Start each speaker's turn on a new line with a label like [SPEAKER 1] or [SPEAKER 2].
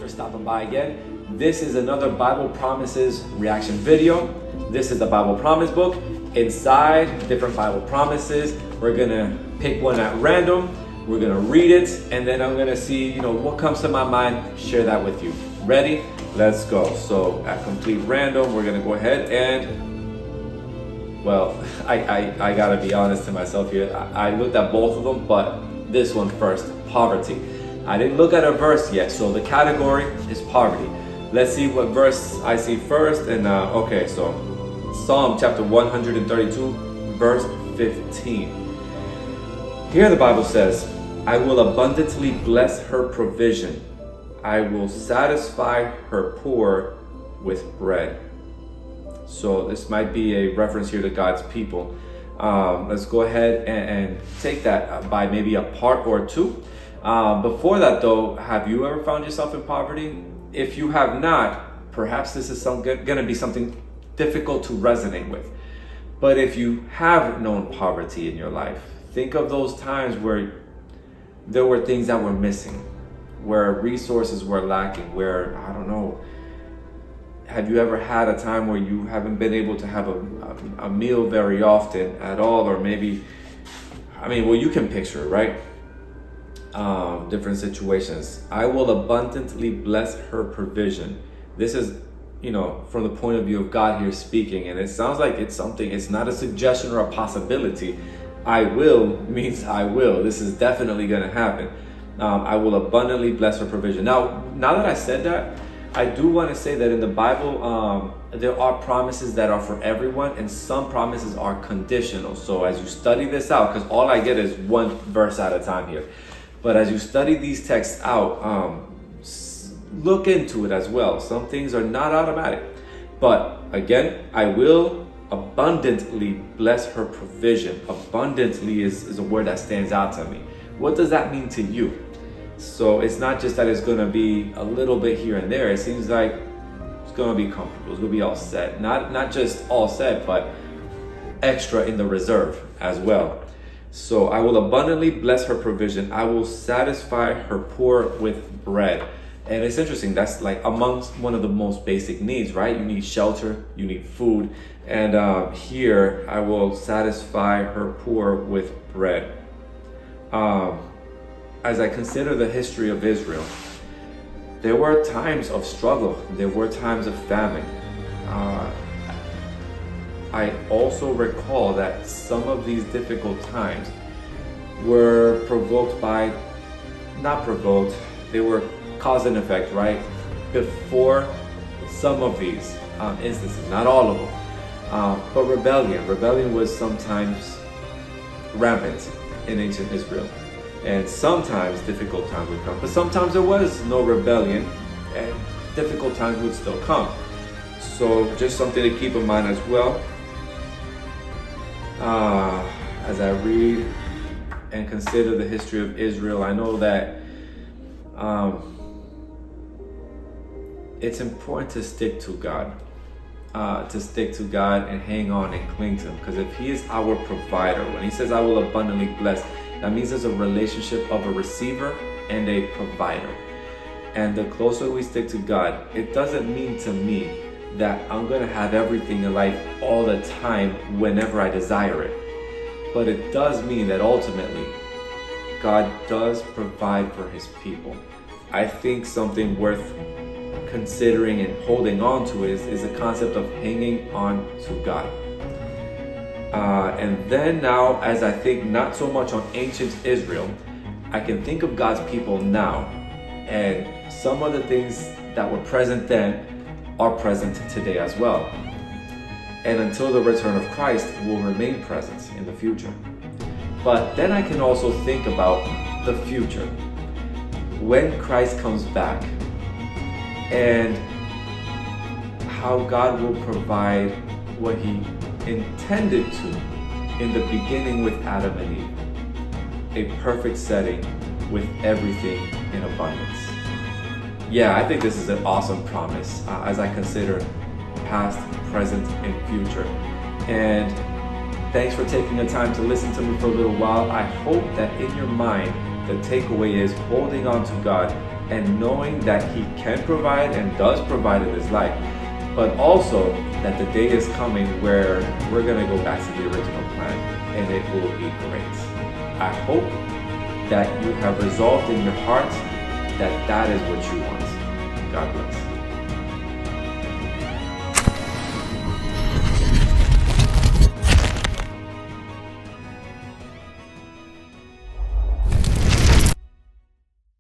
[SPEAKER 1] for stopping by again. This is another Bible Promises reaction video. This is the Bible Promise book. Inside, different Bible promises. We're gonna pick one at random. We're gonna read it, and then I'm gonna see, what comes to my mind, share that with you. Ready? Let's go. So at complete random, we're gonna go ahead and, well, I gotta be honest to myself here. I looked at both of them, but this one first, poverty. I didn't look at a verse yet, so the category is poverty. Let's see what verse I see first. And okay, so Psalm chapter 132, verse 15. Here the Bible says, I will abundantly bless her provision. I will satisfy her poor with bread. So this might be a reference here to God's people. Let's go ahead and take that by maybe a part or two. Before that though, have you ever found yourself in poverty? If you have not, perhaps this is going to be something difficult to resonate with. But if you have known poverty in your life, think of those times where there were things that were missing, where resources were lacking, where, I don't know, have you ever had a time where you haven't been able to have a meal very often at all? Or maybe, well, you can picture it, right? Different situations. I will abundantly bless her provision. This is, from the point of view of God here speaking, and it sounds like it's not a suggestion or a possibility. I will means I will. This is definitely going to happen. I will abundantly bless her provision. Now that I said that, I do want to say that in the Bible, there are promises that are for everyone, and some promises are conditional. So as you study this out, because all I get is one verse at a time here, but as you study these texts out, look into it as well. Some things are not automatic. But again, I will abundantly bless her provision. Abundantly is a word that stands out to me. What does that mean to you? So it's not just that it's going to be a little bit here and there. It seems like it's going to be comfortable. It's going to be all set. Not just all set, but extra in the reserve as well. So I will abundantly bless her provision. I will satisfy her poor with bread. And it's interesting, that's like amongst one of the most basic needs, right? You need shelter, you need food. And here, I will satisfy her poor with bread. As I consider the history of Israel, there were times of struggle. There were times of famine. I also recall that some of these difficult times were they were cause and effect, right? Before some of these instances, not all of them. But rebellion was sometimes rampant in ancient Israel. And sometimes difficult times would come. But sometimes there was no rebellion and difficult times would still come. So just something to keep in mind as well. As I read and consider the history of Israel, I know that it's important to stick to God. And hang on and cling to Him. Because if He is our provider, when He says, I will abundantly bless, that means there's a relationship of a receiver and a provider. And the closer we stick to God, it doesn't mean to me that I'm going to have everything in life all the time whenever I desire it. But it does mean that ultimately, God does provide for His people. I think something worth considering and holding on to is the concept of hanging on to God. And then now, as I think not so much on ancient Israel, I can think of God's people now. And some of the things that were present then are present today as well. And until the return of Christ will remain present in the future. But then I can also think about the future. When Christ comes back, and how God will provide what He intended to in the beginning with Adam and Eve. A perfect setting with everything in abundance. Yeah, I think this is an awesome promise as I consider past, present, and future. And thanks for taking the time to listen to me for a little while. I hope that in your mind, the takeaway is holding on to God and knowing that He can provide and does provide in this life, but also that the day is coming where we're going to go back to the original plan and it will be great. I hope that you have resolved in your heart that that is what you want. God bless.